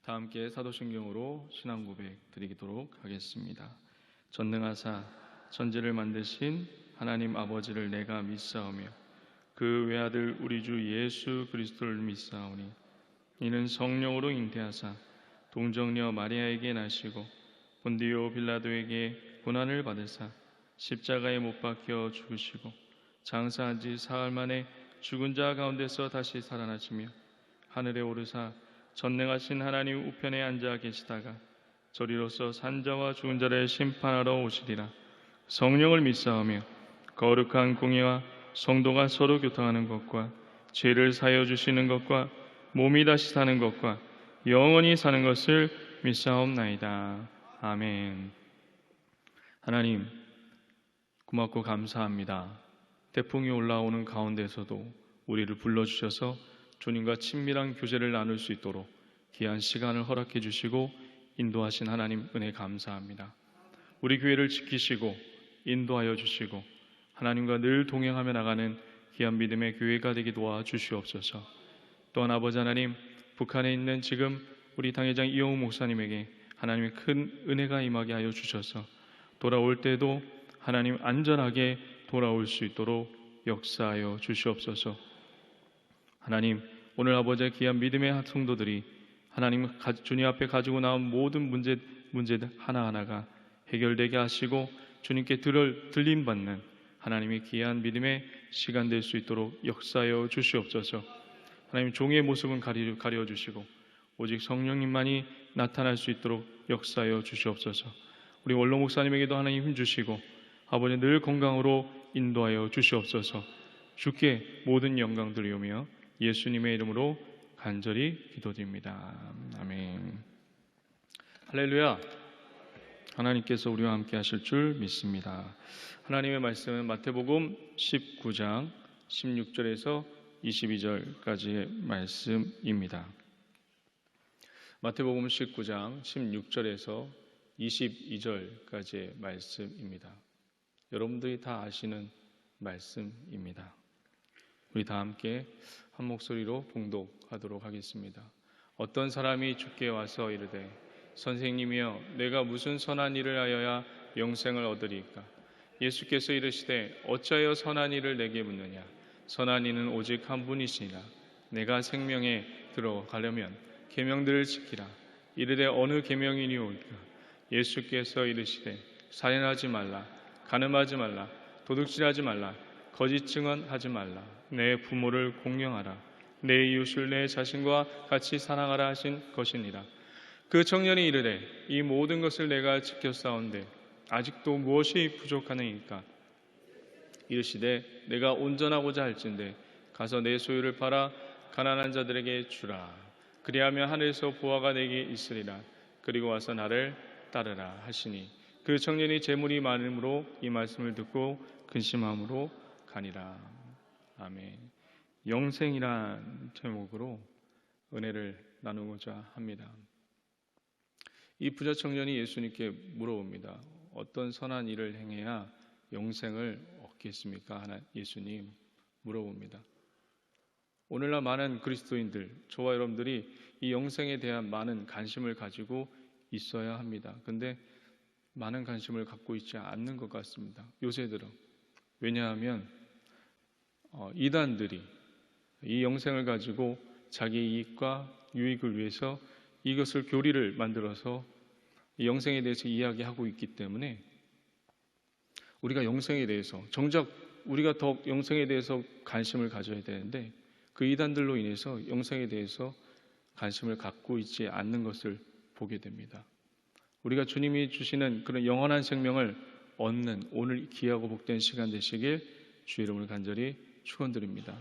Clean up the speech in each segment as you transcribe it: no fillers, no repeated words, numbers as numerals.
다 함께 사도신경으로 신앙 고백 드리도록 하겠습니다. 전능하사 천지를 만드신 하나님 아버지를 내가 믿사오며 그 외아들 우리 주 예수 그리스도를 믿사오니 이는 성령으로 잉태하사 동정녀 마리아에게 나시고 본디오 빌라도에게 고난을 받으사 십자가에 못 박혀 죽으시고 장사한 지 사흘 만에 죽은 자 가운데서 다시 살아나시며 하늘에 오르사 전능하신 하나님 우편에 앉아 계시다가 저리로서 산자와 죽은 자를 심판하러 오시리라. 성령을 믿사오며 거룩한 공의와 성도가 서로 교통하는 것과 죄를 사하여 주시는 것과 몸이 다시 사는 것과 영원히 사는 것을 믿사옵나이다. 아멘. 하나님, 고맙고 감사합니다. 태풍이 올라오는 가운데서도 우리를 불러주셔서 주님과 친밀한 교제를 나눌 수 있도록 귀한 시간을 허락해 주시고 인도하신 하나님 은혜 감사합니다. 우리 교회를 지키시고 인도하여 주시고 하나님과 늘 동행하며 나가는 귀한 믿음의 교회가 되게 도와주시옵소서. 또한 아버지 하나님, 북한에 있는 지금 우리 당회장 이영우 목사님에게 하나님의 큰 은혜가 임하게 하여 주셔서 돌아올 때도 하나님 안전하게 돌아올 수 있도록 역사하여 주시옵소서. 하나님, 오늘 아버지의 귀한 믿음의 성도들이 하나님 주님 앞에 가지고 나온 모든 문제들 하나하나가 해결되게 하시고 주님께 들림받는 하나님의 귀한 믿음의 시간 될 수 있도록 역사하여 주시옵소서. 하나님, 종의 모습은 가려 주시고 오직 성령님만이 나타날 수 있도록 역사하여 주시옵소서. 우리 원로 목사님에게도 하나님 힘 주시고 아버지 늘 건강으로 인도하여 주시옵소서. 주께 모든 영광 드리오며 예수님의 이름으로 간절히 기도드립니다. 아멘. 할렐루야. 하나님께서 우리와 함께 하실 줄 믿습니다. 하나님의 말씀은 마태복음 19장 16절에서 22절까지의 말씀입니다. 마태복음 19장 16절에서 22절까지의 말씀입니다. 여러분들이 다 아시는 말씀입니다. 우리 다 함께 한 목소리로 봉독하도록 하겠습니다. 어떤 사람이 주께 와서 이르되 선생님이여 내가 무슨 선한 일을 하여야 영생을 얻으리이까? 예수께서 이르시되 어찌하여 선한 일을 내게 묻느냐? 선한 이는 오직 한 분이시니라. 내가 생명에 들어가려면 계명들을 지키라. 이르되 어느 계명이니오이까? 예수께서 이르시되 살인하지 말라, 간음하지 말라, 도둑질하지 말라, 거짓 증언하지 말라, 내 부모를 공경하라, 내 이웃을 내 자신과 같이 사랑하라 하신 것이니라. 그 청년이 이르되 이 모든 것을 내가 지켰사온데 아직도 무엇이 부족하느니까? 이르시되 내가 온전하고자 할진대 가서 내 소유를 팔아 가난한 자들에게 주라. 그리하면 하늘에서 보화가 내게 있으리라. 그리고 와서 나를 따르라 하시니 그 청년이 재물이 많음으로 이 말씀을 듣고 근심함으로 가니라. 아멘. 영생이란 제목으로 은혜를 나누고자 합니다. 이 부자 청년이 예수님께 물어봅니다. 어떤 선한 일을 행해야 영생을 얻겠습니까? 예수님 물어봅니다. 오늘날 많은 그리스도인들, 저와 여러분들이 이 영생에 대한 많은 관심을 가지고 있어야 합니다. 그런데 많은 관심을 갖고 있지 않는 것 같습니다. 요새 들어. 왜냐하면 이단들이 이 영생을 가지고 자기 이익과 유익을 위해서 이것을 교리를 만들어서 이 영생에 대해서 이야기하고 있기 때문에 우리가 영생에 대해서 정작 우리가 더 영생에 대해서 관심을 가져야 되는데 그 이단들로 인해서 영생에 대해서 관심을 갖고 있지 않는 것을 보게 됩니다. 우리가 주님이 주시는 그런 영원한 생명을 얻는 오늘 귀하고 복된 시간 되시길 주의 이름으로 간절히 축원드립니다.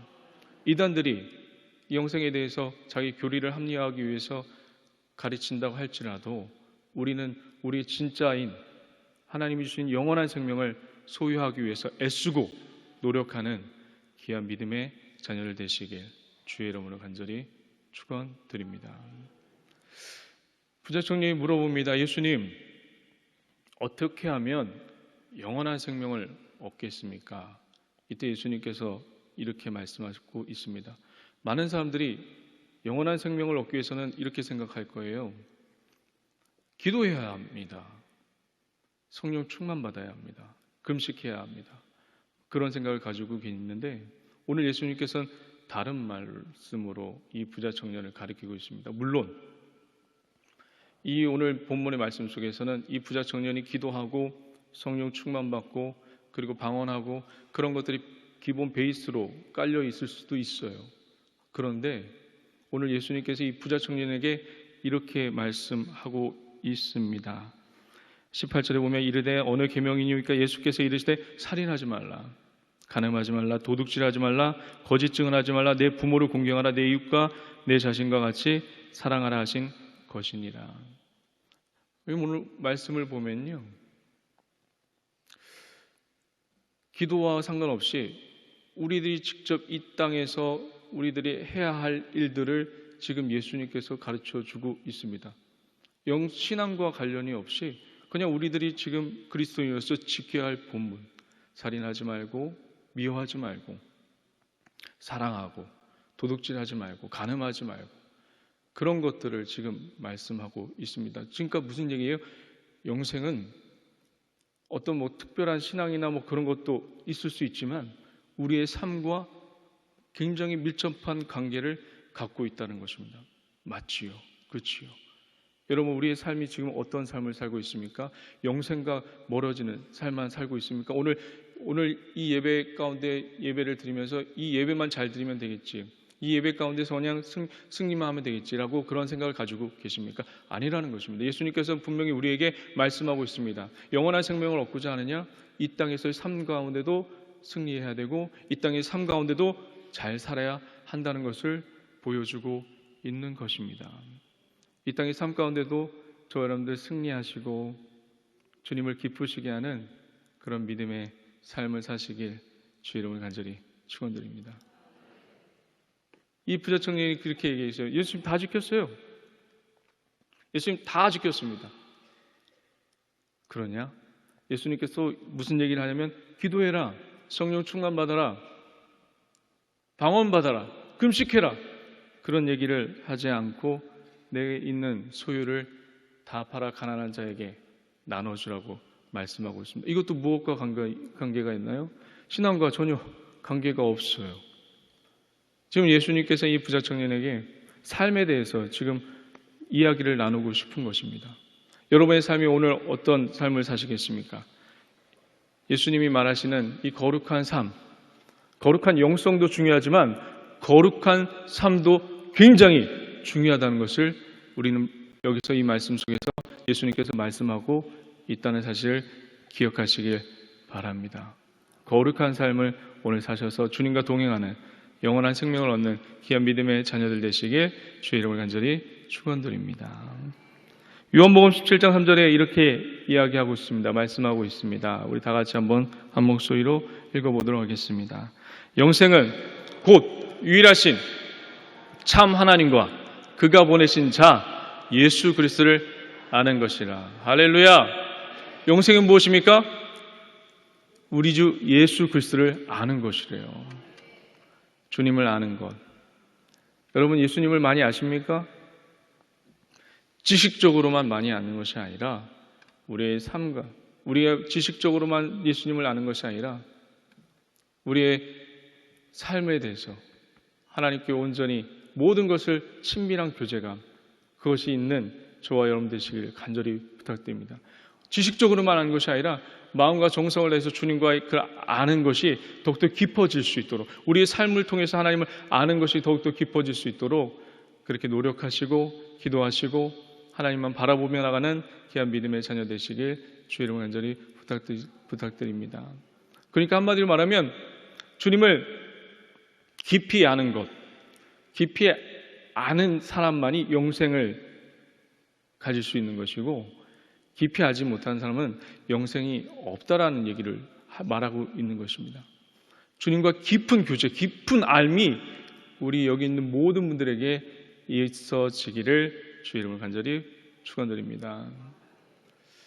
이단들이 이 영생에 대해서 자기 교리를 합리화하기 위해서 가르친다고 할지라도 우리는 우리 진짜인 하나님이 주신 영원한 생명을 소유하기 위해서 애쓰고 노력하는 귀한 믿음의 자녀들 되시길 주의 이름으로 간절히 축원드립니다. 부자 청년이 물어봅니다. 예수님, 어떻게 하면 영원한 생명을 얻겠습니까? 이때 예수님께서 이렇게 말씀하시고 있습니다. 많은 사람들이 영원한 생명을 얻기 위해서는 이렇게 생각할 거예요. 기도해야 합니다. 성령 충만받아야 합니다. 금식해야 합니다. 그런 생각을 가지고 있는데 오늘 예수님께서는 다른 말씀으로 이 부자 청년을 가리키고 있습니다. 물론 이 오늘 본문의 말씀 속에서는 이 부자 청년이 기도하고 성령 충만받고 그리고 방언하고 그런 것들이 기본 베이스로 깔려 있을 수도 있어요. 그런데 오늘 예수님께서 이 부자 청년에게 이렇게 말씀하고 있습니다. 18절에 보면 이르되 어느 계명이니까 예수께서 이르시되 살인하지 말라, 간음하지 말라, 도둑질하지 말라, 거짓 증언하지 말라, 내 부모를 공경하라, 내 이웃과 내 자신과 같이 사랑하라 하신 것이니라. 오늘 말씀을 보면요, 기도와 상관없이 우리들이 직접 이 땅에서 우리들이 해야 할 일들을 지금 예수님께서 가르쳐 주고 있습니다. 신앙과 관련이 없이 그냥 우리들이 지금 그리스도인으로서 지켜야 할 본분, 살인하지 말고 미워하지 말고 사랑하고 도둑질하지 말고 간음하지 말고 그런 것들을 지금 말씀하고 있습니다. 그러니까 무슨 얘기예요? 영생은 어떤 특별한 신앙이나 그런 것도 있을 수 있지만 우리의 삶과 굉장히 밀접한 관계를 갖고 있다는 것입니다. 맞지요? 그렇지요? 여러분, 우리의 삶이 지금 어떤 삶을 살고 있습니까? 영생과 멀어지는 삶만 살고 있습니까? 오늘 이 예배 가운데 예배를 드리면서 이 예배만 잘 드리면 되겠지, 이 예배 가운데서 그냥 승리만 하면 되겠지라고 그런 생각을 가지고 계십니까? 아니라는 것입니다. 예수님께서는 분명히 우리에게 말씀하고 있습니다. 영원한 생명을 얻고자 하느냐? 이 땅에서의 삶 가운데도 승리해야 되고 이 땅의 삶 가운데도 잘 살아야 한다는 것을 보여주고 있는 것입니다. 이 땅의 삶 가운데도 저 여러분들 승리하시고 주님을 기쁘시게 하는 그런 믿음의 삶을 사시길 주의 이름을 간절히 축원드립니다. 이 부자 청년이 그렇게 얘기했어요. 예수님 다 지켰어요. 예수님 다 지켰습니다. 그러냐? 예수님께서 무슨 얘기를 하냐면 기도해라, 성령 충만 받아라, 방언 받아라, 금식해라, 그런 얘기를 하지 않고 내게 있는 소유를 다 팔아 가난한 자에게 나눠주라고 말씀하고 있습니다. 이것도 무엇과 관계가 있나요? 신앙과 전혀 관계가 없어요. 지금 예수님께서 이 부자 청년에게 삶에 대해서 지금 이야기를 나누고 싶은 것입니다. 여러분의 삶이 오늘 어떤 삶을 사시겠습니까? 예수님이 말하시는 이 거룩한 삶, 거룩한 영성도 중요하지만 거룩한 삶도 굉장히 중요하다는 것을 우리는 여기서 이 말씀 속에서 예수님께서 말씀하고 있다는 사실을 기억하시길 바랍니다. 거룩한 삶을 오늘 사셔서 주님과 동행하는 영원한 생명을 얻는 귀한 믿음의 자녀들 되시길 주의 이름을 간절히 축원드립니다. 요한복음 17장 3절에 이렇게 이야기하고 있습니다. 말씀하고 있습니다. 우리 다 같이 한번 한 목소리로 읽어보도록 하겠습니다. 영생은 곧 유일하신 참 하나님과 그가 보내신 자 예수 그리스도를 아는 것이라. 할렐루야. 영생은 무엇입니까? 우리 주 예수 그리스도를 아는 것이래요. 주님을 아는 것. 여러분, 예수님을 많이 아십니까? 지식적으로만 많이 아는 것이 아니라 우리의 삶과 우리의 지식적으로만 예수님을 아는 것이 아니라 우리의 삶에 대해서 하나님께 온전히 모든 것을 친밀한 교제감, 그것이 있는 저와 여러분 되시길 간절히 부탁드립니다. 지식적으로만 아는 것이 아니라 마음과 정성을 내서 주님과의 그 아는 것이 더욱더 깊어질 수 있도록, 우리의 삶을 통해서 하나님을 아는 것이 더욱더 깊어질 수 있도록 그렇게 노력하시고 기도하시고 하나님만 바라보며 나가는 귀한 믿음의 자녀 되시길 주의 이름으로 간절히 부탁드립니다. 그러니까 한마디로 말하면 주님을 깊이 아는 것, 깊이 아는 사람만이 영생을 가질 수 있는 것이고 깊이 알지 못하는 사람은 영생이 없다라는 얘기를 말하고 있는 것입니다. 주님과 깊은 교제, 깊은 알미 우리 여기 있는 모든 분들에게 있어지기를 주의 이름으로 간절히 축원드립니다.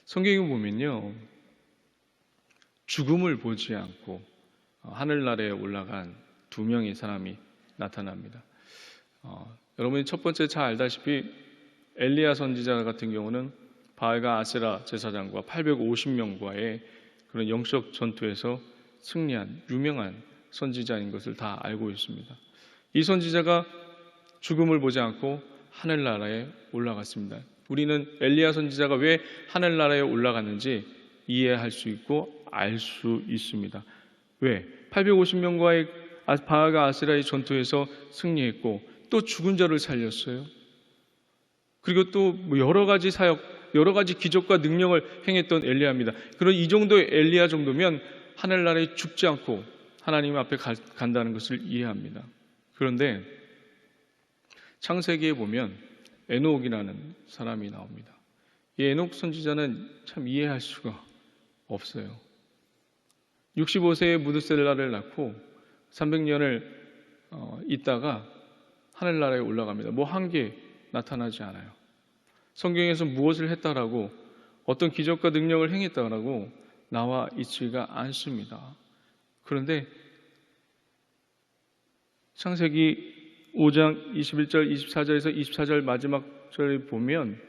성경에 보면요, 죽음을 보지 않고 하늘나라에 올라간 두 명의 사람이 나타납니다. 여러분이 첫 번째 잘 알다시피 엘리야 선지자 같은 경우는 바알과 아세라 제사장과 850명과의 그런 영적 전투에서 승리한 유명한 선지자인 것을 다 알고 있습니다. 이 선지자가 죽음을 보지 않고 하늘나라에 올라갔습니다. 우리는 엘리야 선지자가 왜 하늘나라에 올라갔는지 이해할 수 있고 알 수 있습니다. 왜? 850명과의 바알과 아세라의 전투에서 승리했고 또 죽은 자를 살렸어요. 그리고 또 여러 가지 사역, 여러 가지 기적과 능력을 행했던 엘리야입니다. 그런 이 정도의 엘리야 정도면 하늘나라에 죽지 않고 하나님 앞에 간다는 것을 이해합니다. 그런데 창세기에 보면 에녹이라는 사람이 나옵니다. 이 에녹 선지자는 참 이해할 수가 없어요. 65세에 무드셀라를 낳고 300년을 있다가 하늘나라에 올라갑니다. 뭐 한 게 나타나지 않아요. 성경에서 무엇을 했다라고 어떤 기적과 능력을 행했다라고 나와 있지가 않습니다. 그런데 창세기 5장 21절, 24절에서 24절 마지막 절을 보면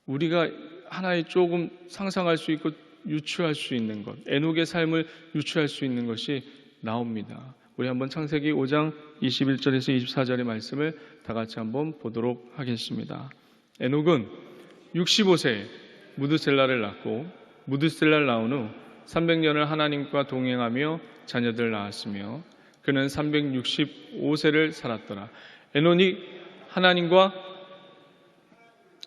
우리가 하나의 조금 상상할 수 있고 유추할 수 있는 것, 에녹의 삶을 유추할 수 있는 것이 나옵니다. 우리 한번 창세기 5장 21절에서 24절의 말씀을 다 같이 한번 보도록 하겠습니다. 에녹은 65세에 무드셀라를 낳고 무드셀라를 낳은 후 300년을 하나님과 동행하며 자녀들을 낳았으며 그는 365세를 살았더라. 에녹이 하나님과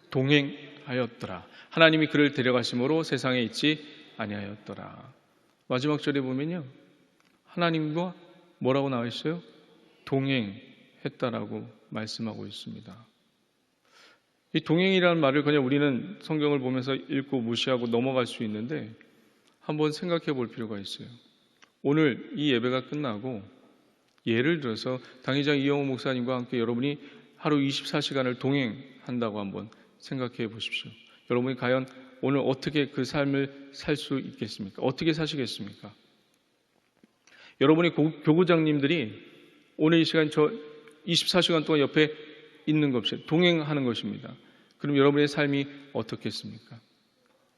동행하였더라. 하나님이 그를 데려가심으로 세상에 있지 아니하였더라. 마지막 절에 보면요, 하나님과 뭐라고 나와 있어요? 동행했다라고 말씀하고 있습니다. 이 동행이라는 말을 그냥 우리는 성경을 보면서 읽고 무시하고 넘어갈 수 있는데 한번 생각해 볼 필요가 있어요. 오늘 이 예배가 끝나고 예를 들어서 당의장 이영호 목사님과 함께 여러분이 하루 24시간을 동행한다고 한번 생각해 보십시오. 여러분이 과연 오늘 어떻게 그 삶을 살 수 있겠습니까? 어떻게 사시겠습니까? 여러분이 교구장님들이 오늘 이 시간 저 24시간 동안 옆에 있는 것이 동행하는 것입니다. 그럼 여러분의 삶이 어떻겠습니까?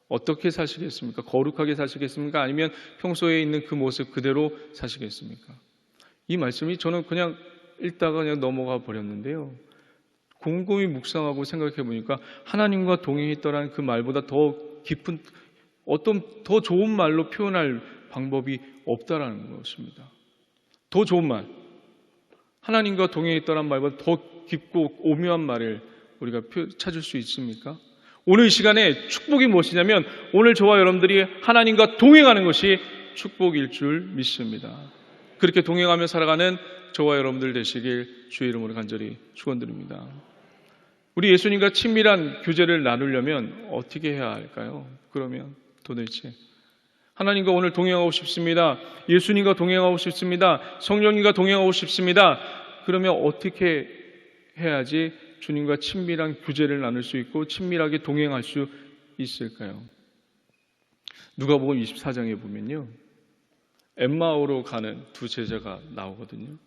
어떻게 사시겠습니까? 거룩하게 사시겠습니까? 아니면 평소에 있는 그 모습 그대로 사시겠습니까? 이 말씀이 저는 그냥 읽다가 그냥 넘어가 버렸는데요. 곰곰이 묵상하고 생각해 보니까 하나님과 동행했더라는 그 말보다 더 깊은 어떤 더 좋은 말로 표현할 방법이 없다라는 것입니다. 더 좋은 말, 하나님과 동행했더라는 말보다 더 깊고 오묘한 말을 우리가 찾을 수 있습니까? 오늘 이 시간에 축복이 무엇이냐면 오늘 저와 여러분들이 하나님과 동행하는 것이 축복일 줄 믿습니다. 그렇게 동행하며 살아가는 저와 여러분들 되시길 주의 이름으로 간절히 축원드립니다. 우리 예수님과 친밀한 교제를 나누려면 어떻게 해야 할까요? 그러면 도대체 하나님과 오늘 동행하고 싶습니다. 예수님과 동행하고 싶습니다. 성령님과 동행하고 싶습니다. 그러면 어떻게 해야지 주님과 친밀한 교제를 나눌 수 있고 친밀하게 동행할 수 있을까요? 누가복음 24장에 보면요, 엠마오로 가는 두 제자가 나오거든요.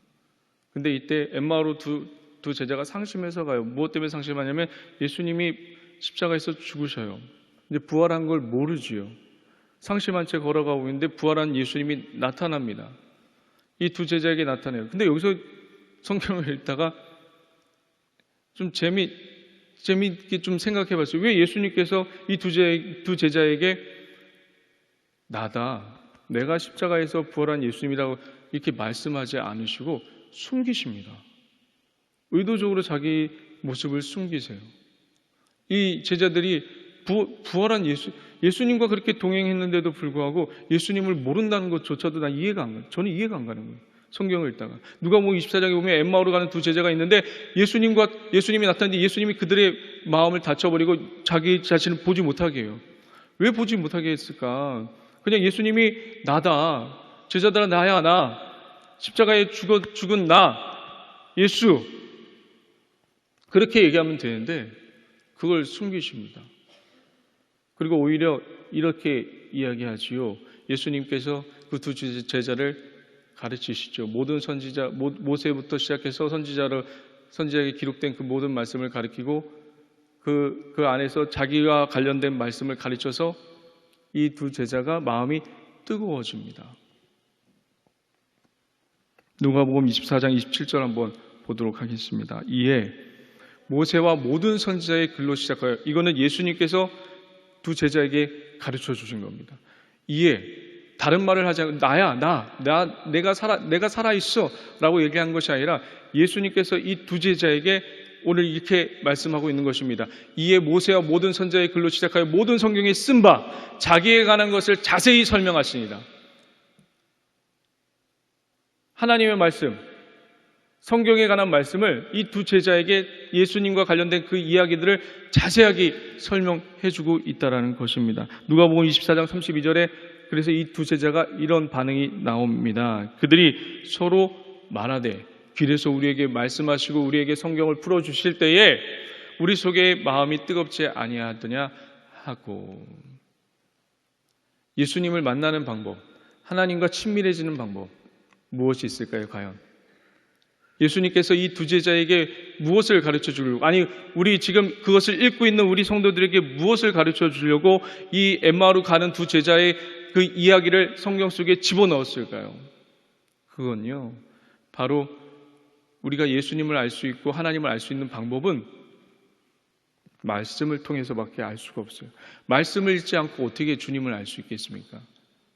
근데 이때 엠마오로 두 제자가 상심해서 가요. 무엇 때문에 상심하냐면 예수님이 십자가에서 죽으셔요. 근데 부활한 걸 모르지요. 상심한 채 걸어가고 있는데 부활한 예수님이 나타납니다. 이 두 제자에게 나타나요. 근데 여기서 성경을 읽다가 좀 재미있게 좀 생각해 봤어요. 왜 예수님께서 이 두 제자에게 나다, 내가 십자가에서 부활한 예수님이라고 이렇게 말씀하지 않으시고 숨기십니다. 의도적으로 자기 모습을 숨기세요. 이 제자들이 부활한 예수님과 그렇게 동행했는데도 불구하고 예수님을 모른다는 것조차도 난 이해가 안 가요. 저는 이해가 안 가는 거예요. 성경을 읽다가 누가복음 24장에 보면 엠마오로 가는 두 제자가 있는데 예수님이 나타났는데 예수님이 그들의 마음을 닫혀버리고 자기 자신을 보지 못하게 해요. 왜 보지 못하게 했을까? 그냥 예수님이 나다, 제자들아 나야, 나 십자가에 죽은 나 예수, 그렇게 얘기하면 되는데 그걸 숨기십니다. 그리고 오히려 이렇게 이야기하지요. 예수님께서 그 두 제자를 가르치시죠. 모든 선지자, 모세부터 시작해서 선지자에게 기록된 그 모든 말씀을 가리키고 그 안에서 자기와 관련된 말씀을 가르쳐서 이 두 제자가 마음이 뜨거워집니다. 누가복음 24장 27절 한번 보도록 하겠습니다. 이에 모세와 모든 선지자의 글로 시작하여, 이거는 예수님께서 두 제자에게 가르쳐 주신 겁니다. 이에 다른 말을 하지 않고 내가 살아 있어 라고 얘기한 것이 아니라 예수님께서 이 두 제자에게 오늘 이렇게 말씀하고 있는 것입니다. 이에 모세와 모든 선지자의 글로 시작하여 모든 성경에 쓴 바 자기에 관한 것을 자세히 설명하시니라. 하나님의 말씀, 성경에 관한 말씀을 이 두 제자에게 예수님과 관련된 그 이야기들을 자세하게 설명해 주고 있다는 것입니다. 누가복음 24장 32절에 그래서 이 두 제자가 이런 반응이 나옵니다. 그들이 서로 말하되, 길에서 우리에게 말씀하시고 우리에게 성경을 풀어주실 때에 우리 속에 마음이 뜨겁지 아니하더냐 하고. 예수님을 만나는 방법, 하나님과 친밀해지는 방법 무엇이 있을까요? 과연 예수님께서 이 두 제자에게 무엇을 가르쳐 주려고, 아니 우리 지금 그것을 읽고 있는 우리 성도들에게 무엇을 가르쳐 주려고 이 엠마오로 가는 두 제자의 그 이야기를 성경 속에 집어넣었을까요? 그건요, 바로 우리가 예수님을 알 수 있고 하나님을 알 수 있는 방법은 말씀을 통해서밖에 알 수가 없어요. 말씀을 읽지 않고 어떻게 주님을 알 수 있겠습니까?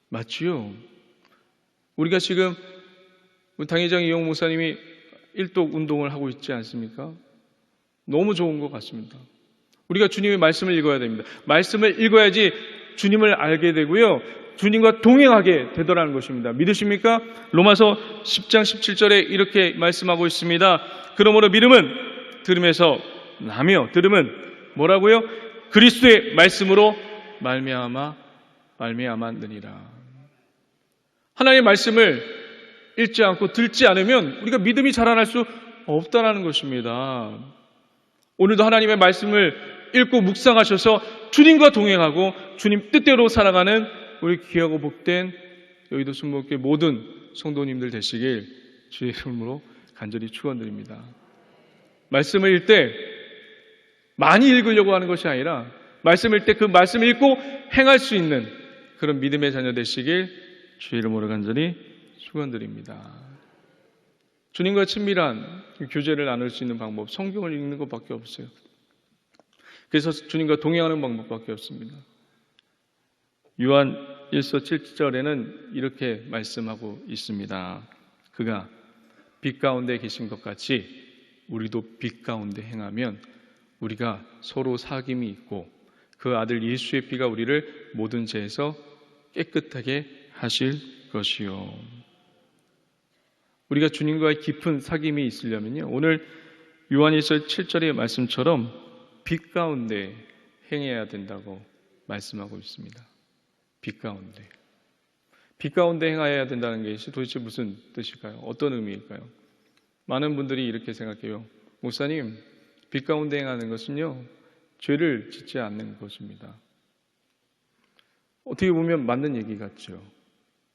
맞지요? 우리가 지금 당회장 이용 목사님이 일독 운동을 하고 있지 않습니까? 너무 좋은 것 같습니다. 우리가 주님의 말씀을 읽어야 됩니다. 말씀을 읽어야지 주님을 알게 되고요, 주님과 동행하게 되더라는 것입니다. 믿으십니까? 로마서 10장 17절에 이렇게 말씀하고 있습니다. 그러므로 믿음은 들음에서 나며, 들음은 뭐라고요? 그리스도의 말씀으로 말미암았느니라. 하나님의 말씀을 읽지 않고 듣지 않으면 우리가 믿음이 자라날 수 없다는 것입니다. 오늘도 하나님의 말씀을 읽고 묵상하셔서 주님과 동행하고 주님 뜻대로 살아가는 우리 귀하고 복된 여의도 순복음교회 모든 성도님들 되시길 주의 이름으로 간절히 축원드립니다. 말씀을 읽을 때 많이 읽으려고 하는 것이 아니라 말씀을 읽을 때 그 말씀을 읽고 행할 수 있는 그런 믿음의 자녀 되시길 주의 이름으로 간절히 축원드립니다. 주님과 친밀한 교제를 나눌 수 있는 방법, 성경을 읽는 것밖에 없어요. 그래서 주님과 동행하는 방법밖에 없습니다. 요한 1서 7절에는 이렇게 말씀하고 있습니다. 그가 빛 가운데 계신 것 같이 우리도 빛 가운데 행하면 우리가 서로 사귐이 있고 그 아들 예수의 피가 우리를 모든 죄에서 깨끗하게 하실 것이요. 우리가 주님과의 깊은 사귐이 있으려면요, 오늘 요한 1서 7절의 말씀처럼 빛 가운데 행해야 된다고 말씀하고 있습니다. 빛 가운데. 빛 가운데 행하여야 된다는 것이 도대체 무슨 뜻일까요? 어떤 의미일까요? 많은 분들이 이렇게 생각해요. 목사님, 빛 가운데 행하는 것은요, 죄를 짓지 않는 것입니다. 어떻게 보면 맞는 얘기 같죠?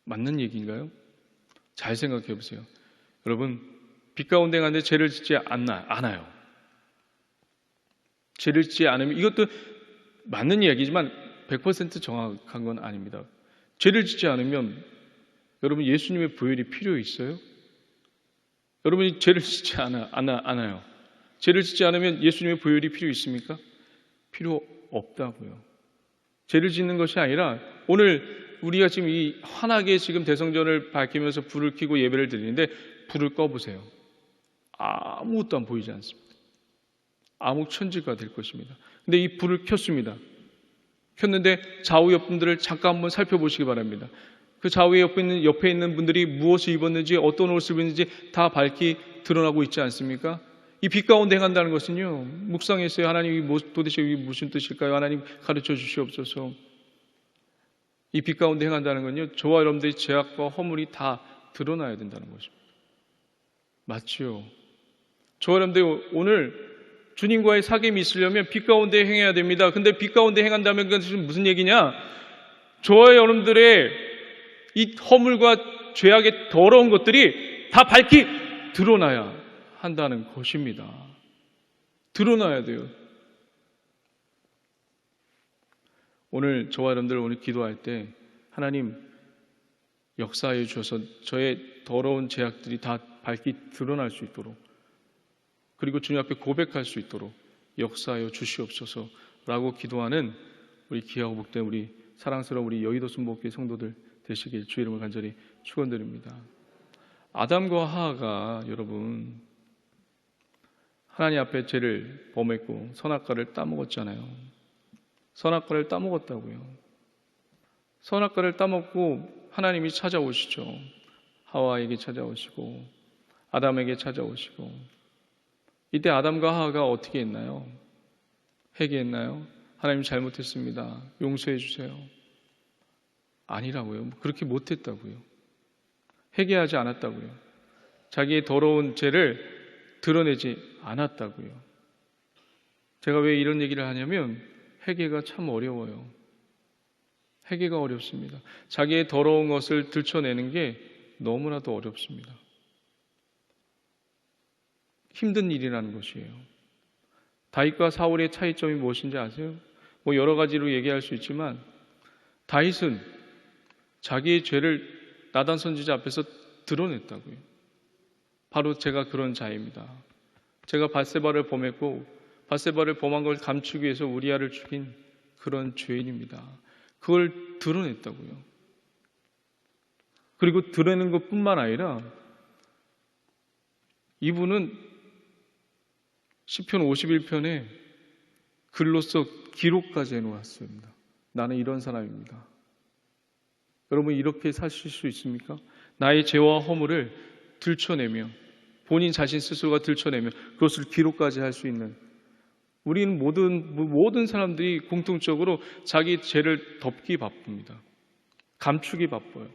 맞는 얘기인가요? 잘 생각해 보세요. 여러분, 빛 가운데 행하는데 죄를 짓지 않아요. 죄를 짓지 않으면, 이것도 맞는 이야기지만 100% 정확한 건 아닙니다. 죄를 짓지 않으면 여러분 예수님의 보혈이 필요 있어요? 여러분이 죄를 짓지 않아요. 죄를 짓지 않으면 예수님의 보혈이 필요 있습니까? 필요 없다고요. 죄를 짓는 것이 아니라 오늘 우리가 지금 이 환하게 지금 대성전을 밝히면서 불을 켜고 예배를 드리는데 불을 꺼보세요. 아무것도 안 보이지 않습니다. 암흑천지가 될 것입니다. 근데 이 불을 켰습니다. 켰는데 좌우 옆 분들을 잠깐 한번 살펴보시기 바랍니다. 그 좌우 옆에 있는 분들이 무엇을 입었는지 어떤 옷을 입었는지 다 밝히 드러나고 있지 않습니까? 이 빛 가운데 행한다는 것은요, 묵상했어요. 하나님이 도대체 이게 무슨 뜻일까요? 하나님 가르쳐 주시옵소서. 이 빛 가운데 행한다는 건요, 저와 여러분들의 죄악과 허물이 다 드러나야 된다는 것입니다. 맞지요? 저와 여러분들 오늘 주님과의 사귐이 있으려면 빛 가운데 행해야 됩니다. 근데 빛 가운데 행한다면 그것은 무슨 얘기냐? 저와 여러분들의 이 허물과 죄악의 더러운 것들이 다 밝히 드러나야 한다는 것입니다. 드러나야 돼요. 오늘 저와 여러분들 오늘 기도할 때 하나님 역사해 주셔서 저의 더러운 죄악들이 다 밝히 드러날 수 있도록, 그리고 주님 앞에 고백할 수 있도록 역사하여 주시옵소서라고 기도하는 우리 귀하고 복된 우리 사랑스러운 우리 여의도 순복교회 성도들 되시길 주 이름을 간절히 축원드립니다. 아담과 하하가 여러분 하나님 앞에 죄를 범했고 선악과를 따먹었잖아요. 선악과를 따먹었다고요. 선악과를 따먹고 하나님이 찾아오시죠. 하와에게 찾아오시고 아담에게 찾아오시고, 이때 아담과 하하가 어떻게 했나요? 회개했나요? 하나님 잘못했습니다, 용서해 주세요. 아니라고요. 그렇게 못했다고요. 회개하지 않았다고요. 자기의 더러운 죄를 드러내지 않았다고요. 제가 왜 이런 얘기를 하냐면 회개가 참 어려워요. 회개가 어렵습니다. 자기의 더러운 것을 들춰내는 게 너무나도 어렵습니다. 힘든 일이라는 것이에요. 다윗과 사울의 차이점이 무엇인지 아세요? 뭐 여러 가지로 얘기할 수 있지만 다윗은 자기의 죄를 나단 선지자 앞에서 드러냈다고요. 바로 제가 그런 자입니다. 제가 밧세바를 범했고 밧세바를 범한 걸 감추기 위해서 우리아를 죽인 그런 죄인입니다. 그걸 드러냈다고요. 그리고 드러내는 것뿐만 아니라 이분은 시편 51편에 글로써 기록까지 해놓았습니다. 나는 이런 사람입니다. 여러분 이렇게 사실 수 있습니까? 나의 죄와 허물을 들춰내며 본인 자신 스스로가 들춰내며 그것을 기록까지 할 수 있는, 우리는 모든 사람들이 공통적으로 자기 죄를 덮기 바쁩니다. 감추기 바빠요.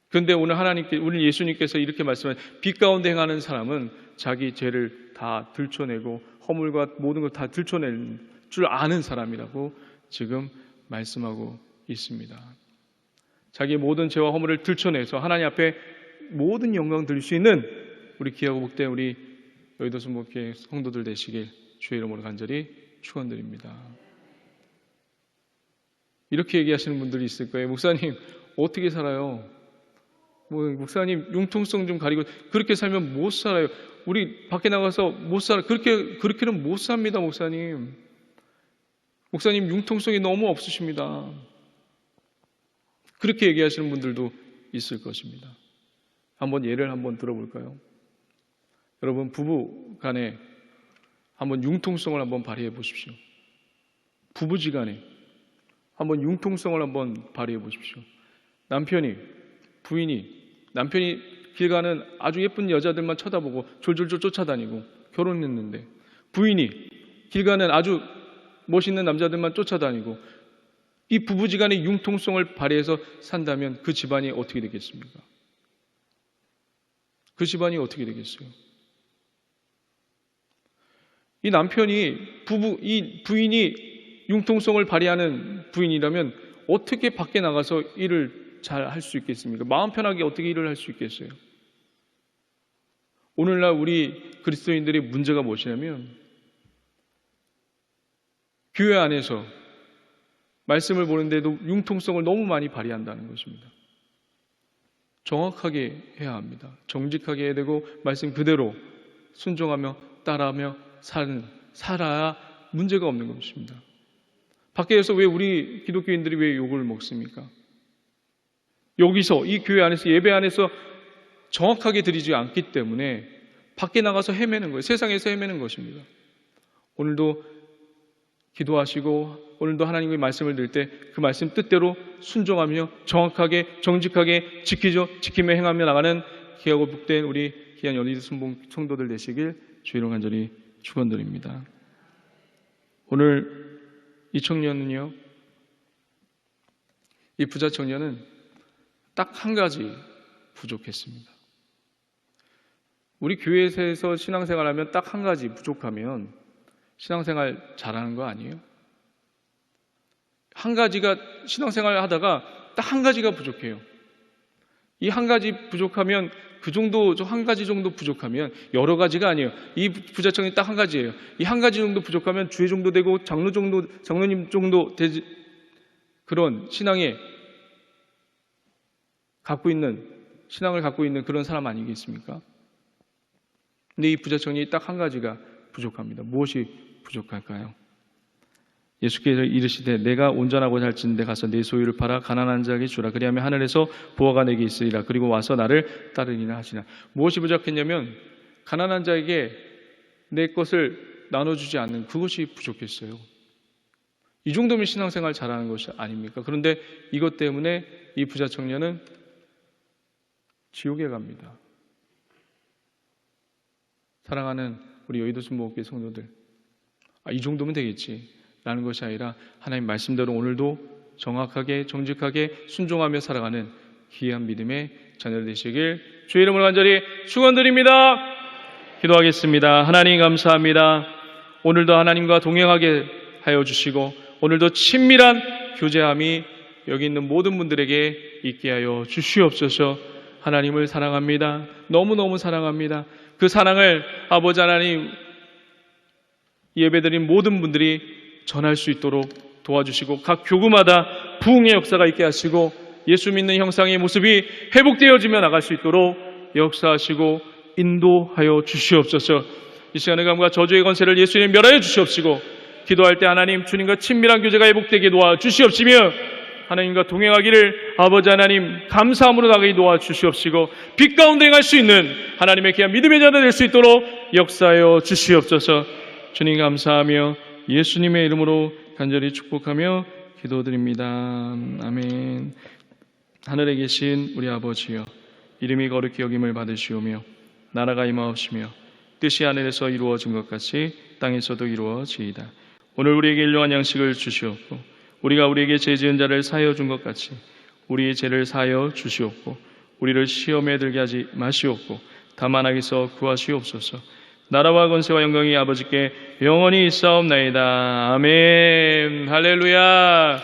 그런데 오늘 예수님께서 이렇게 말씀하신 빛 가운데 행하는 사람은 자기 죄를 다 들춰내고 허물과 모든 걸 다 들춰낼 줄 아는 사람이라고 지금 말씀하고 있습니다. 자기의 모든 죄와 허물을 들춰내서 하나님 앞에 모든 영광 드릴 수 있는 우리 귀하고 복된 우리 여의도 순복교회 성도들 되시길 주의 이름으로 간절히 축원드립니다. 이렇게 얘기하시는 분들이 있을 거예요. 목사님 어떻게 살아요? 목사님 융통성 좀 가리고 그렇게 살면 못 살아요. 우리 밖에 나가서 못 살아. 그렇게는 못 삽니다. 목사님 융통성이 너무 없으십니다. 그렇게 얘기하시는 분들도 있을 것입니다. 한번 예를 한번 들어볼까요? 여러분 부부 간에 한번 융통성을 한번 발휘해 보십시오. 부부지간에 한번 융통성을 한번 발휘해 보십시오. 부인이 길 가는 아주 예쁜 여자들만 쳐다보고 졸졸졸 쫓아다니고 결혼했는데, 부인이 길 가는 아주 멋있는 남자들만 쫓아다니고, 이 부부지간의 융통성을 발휘해서 산다면 그 집안이 어떻게 되겠습니까? 그 집안이 어떻게 되겠어요? 이 부인이 융통성을 발휘하는 부인이라면 어떻게 밖에 나가서 일을 잘 할 수 있겠습니까? 마음 편하게 어떻게 일을 할 수 있겠어요? 오늘날 우리 그리스도인들의 문제가 무엇이냐면 교회 안에서 말씀을 보는데도 융통성을 너무 많이 발휘한다는 것입니다. 정확하게 해야 합니다. 정직하게 해야 되고 말씀 그대로 순종하며 따라하며 살아야 문제가 없는 것입니다. 밖에서 왜 우리 기독교인들이 왜 욕을 먹습니까? 여기서 이 교회 안에서 예배 안에서 정확하게 드리지 않기 때문에 밖에 나가서 헤매는 거예요. 세상에서 헤매는 것입니다. 오늘도 기도하시고 오늘도 하나님의 말씀을 들을 때 그 말씀 뜻대로 순종하며 정확하게 정직하게 지키며 행하며 나가는 귀하고 복된 우리 귀한 여의도 성도들 되시길 주의로 간절히 축원드립니다. 오늘 이 청년은요, 이 부자 청년은 딱 한 가지 부족했습니다. 우리 교회에서 신앙생활하면 딱 한 가지 부족하면 신앙생활 잘하는 거 아니에요? 한 가지가 신앙생활 하다가 딱 한 가지가 부족해요. 이 한 가지 부족하면 그 정도, 저 한 가지 정도 부족하면 여러 가지가 아니에요. 이 부자청이 딱 한 가지예요. 이 한 가지 정도 부족하면 주의 정도 되고 장로님 정도 되지, 그런 신앙을 갖고 있는 그런 사람 아니겠습니까? 근데 이 부자청이 딱 한 가지가 부족합니다. 무엇이 부족할까요? 예수께서 이르시되 내가 온전하고 살찐데 가서 내 소유를 팔아 가난한 자에게 주라. 그리하면 하늘에서 보화가 내게 있으리라. 그리고 와서 나를 따르리라 하시나. 무엇이 부족했냐면 가난한 자에게 내 것을 나눠주지 않는 그것이 부족했어요. 이 정도면 신앙생활 잘하는 것이 아닙니까? 그런데 이것 때문에 이 부자 청년은 지옥에 갑니다. 사랑하는 우리 여의도 순복음교회 성도들, 이 정도면 되겠지 라는 것이 아니라 하나님 말씀대로 오늘도 정확하게 정직하게 순종하며 살아가는 귀한 믿음의 자녀 되시길 주의 이름으로 간절히 축원드립니다. 기도하겠습니다. 하나님 감사합니다. 오늘도 하나님과 동행하게 하여 주시고 오늘도 친밀한 교제함이 여기 있는 모든 분들에게 있게 하여 주시옵소서. 하나님을 사랑합니다. 너무너무 사랑합니다. 그 사랑을 아버지 하나님 예배드린 모든 분들이 전할 수 있도록 도와주시고 각 교구마다 부흥의 역사가 있게 하시고 예수 믿는 형상의 모습이 회복되어지며 나갈 수 있도록 역사하시고 인도하여 주시옵소서. 이 시간의 감과 저주의 권세를 예수님 멸하여 주시옵시고 기도할 때 하나님 주님과 친밀한 교제가 회복되게 도와주시옵시며 하나님과 동행하기를 아버지 하나님 감사함으로 나가게 도와주시옵시고 빛 가운데 행할 수 있는 하나님의 귀한 믿음의 자들 될 수 있도록 역사하여 주시옵소서. 주님 감사하며 예수님의 이름으로 간절히 축복하며 기도드립니다. 아멘. 하늘에 계신 우리 아버지여, 이름이 거룩히 여김을 받으시오며 나라가 임하옵시며 뜻이 하늘에서 이루어진 것 같이 땅에서도 이루어지이다. 오늘 우리에게 일용할 양식을 주시옵고 우리가 우리에게 죄 지은 자를 사하여 준 것 같이 우리의 죄를 사하여 주시옵고 우리를 시험에 들게 하지 마시옵고 다만 악에서 구하시옵소서. 나라와 권세와 영광이 아버지께 영원히 있사옵나이다. 아멘. 할렐루야.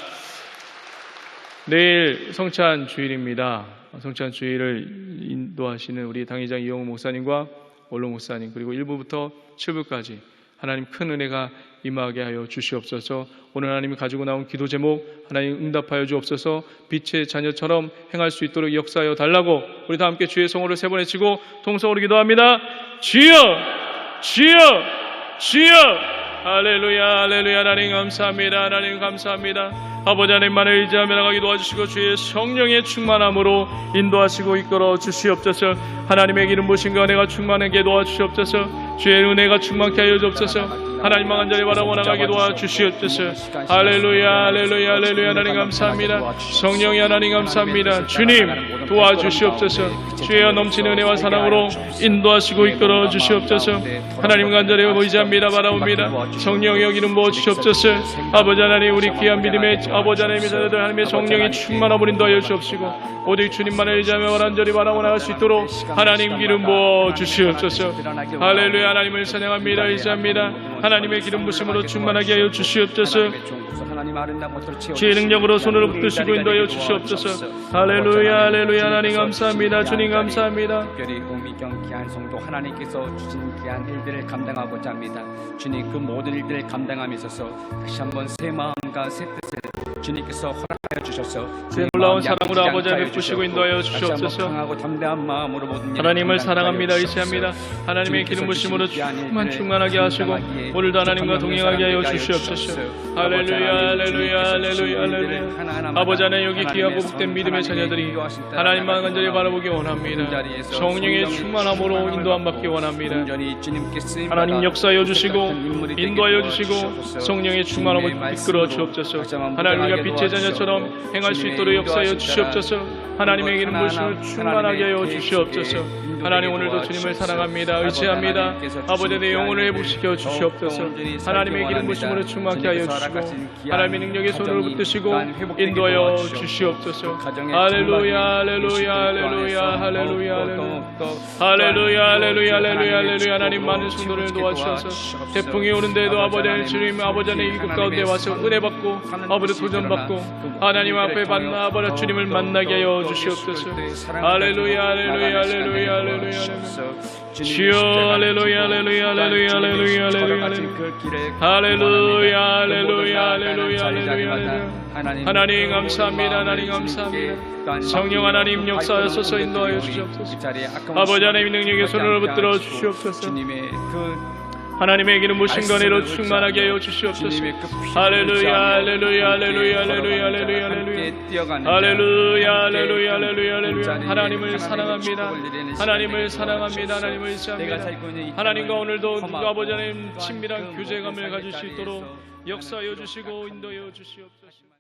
내일 성찬 주일입니다. 성찬 주일을 인도하시는 우리 당회장 이영우 목사님과 원로 목사님 그리고 1부부터 7부까지 하나님 큰 은혜가 임하게 하여 주시옵소서. 오늘 하나님이 가지고 나온 기도 제목 하나님 응답하여 주옵소서. 빛의 자녀처럼 행할 수 있도록 역사하여 달라고 우리 다 함께 주의 성호를 세 번 외치고 통성으로 기도합니다. 주여 주여 주여. 할렐루야 할렐루야. 하나님 감사합니다. 하나님 감사합니다. 아버지 하나님만을 의지하며 나가게 도와주시고 주의 성령의 충만함으로 인도하시고 이끌어 주시옵소서. 하나님의 기름 부으심과 은혜가 충만하게 도와주시옵소서. 주의 은혜가 충만케 하여 주옵소서. 하나님만 간절히 바라보 나가게 도와주시옵소서. 할렐루야 할렐루야 할렐루야. 하나님 감사합니다. 성령이 하나님 감사합니다. 주님 도와주시옵소서. 주의 넘치는 은혜와 사랑으로 인도하시고 이끌어 주시옵소서. 하나님 간절히 의지합니다. 바라봅니다. 성령이 여기는 부어주시옵소서. 아버지 하나님 우리 귀한 믿음의 아버지 하나님의 자녀들 하나님의 성령이 충만함을 인도하여 주옵시고 오직 주님만을 의지하며 완전히 바라보 나갈 수 있도록 하나님 기름 부어주시옵소서. 할렐루야. 하나님을 찬양합니다. 의지합니다. 하나님의 기름 부심으로 충만하게 하여 주시옵소서. 주의 능력으로 손으로 붙드시고 인도하여 주시옵소서. 할렐루야 할렐루야. 하나님 감사합니다. 주님 감사합니다. 특별히 오미경 귀한 성도 하나님께서 주신 귀한 일들을 감당하고자 합니다. 주님 그 모든 일들을 감당함에 있어서 다시 한번 새 마음과 새 뜻을 주님께서 허락하여 주셔서 주의 놀라운 사랑으로 아버지 앞에 부시고 인도하여 주시옵소서. 하나님을 사랑합니다. 의지합니다. 하나님의 기름 부심으로 충만하게 하시고 오늘도 하나님과 동행하게 하여 주시옵소서. 할렐루야 할렐루야 할렐루야 할렐루야. 아버지 하나님 여기 귀하고 복된 믿음의 자녀들이 하나님만 간절히 바라보기 원합니다. 성령의 충만함으로 인도함 받기 원합니다. 하나님 역사하여 주시고 인도하여 주시고 성령의 충만함으로 이끌어 주옵소서. 하나님 우리가 빛의 자녀처럼 행할 수 있도록 역사하여 주시옵소서. 하나님의 기름 부으심을 충만하게 하여 주시옵소서. 하나님 오늘도 주님을 사랑합니다. 의지합니다. 아버지 내 영혼을 회복시켜 주시옵소서. 하나님의 기름 부으심으로 충만하게 하여 주시고 하나님의 능력의 손으로 붙드시고 인도하여 주시옵소서. 할렐루야 할렐루야 할렐루야 할렐루야 할렐루야 할렐루야 할렐루야 할렐루야. 하나님 많은 성도를 도와주셔서 태풍이 오는데도 아버지 주님 아버지 안에 이곳 가운데 와서 은혜 받고 아버지 도전받고 하나님 앞에 만나버려 주님을 만나게 하여 주시옵소서. 할렐루야 할렐루야 할렐루야 할렐루야. 주여 할렐루야 할렐루야 할렐루야 할렐루야 할렐루야 할렐루야 할렐루야 할렐루야. 하나님 감사합니다. 하나님 감사합니다. 성령 하나님 역사하소서 인도하여 주시옵소서. 아버지 하나님 능력의 손을 붙들어 주시옵소서. 하나님에게는 무슨 간에로 충만하게 하여 주시옵소서. 할렐루야 할렐루야 할렐루야 할렐루야 할렐루야 할렐루야 할렐루야 할렐루야 할렐루야. 하나님을 사랑합니다. 하나님을 사랑합니다. 하나님을 사랑합니다. 하나님과 오늘도 아버지 하나님 친밀한 교제감을 가질 수 있도록 역사하여 주시고 인도하여 주시옵소서.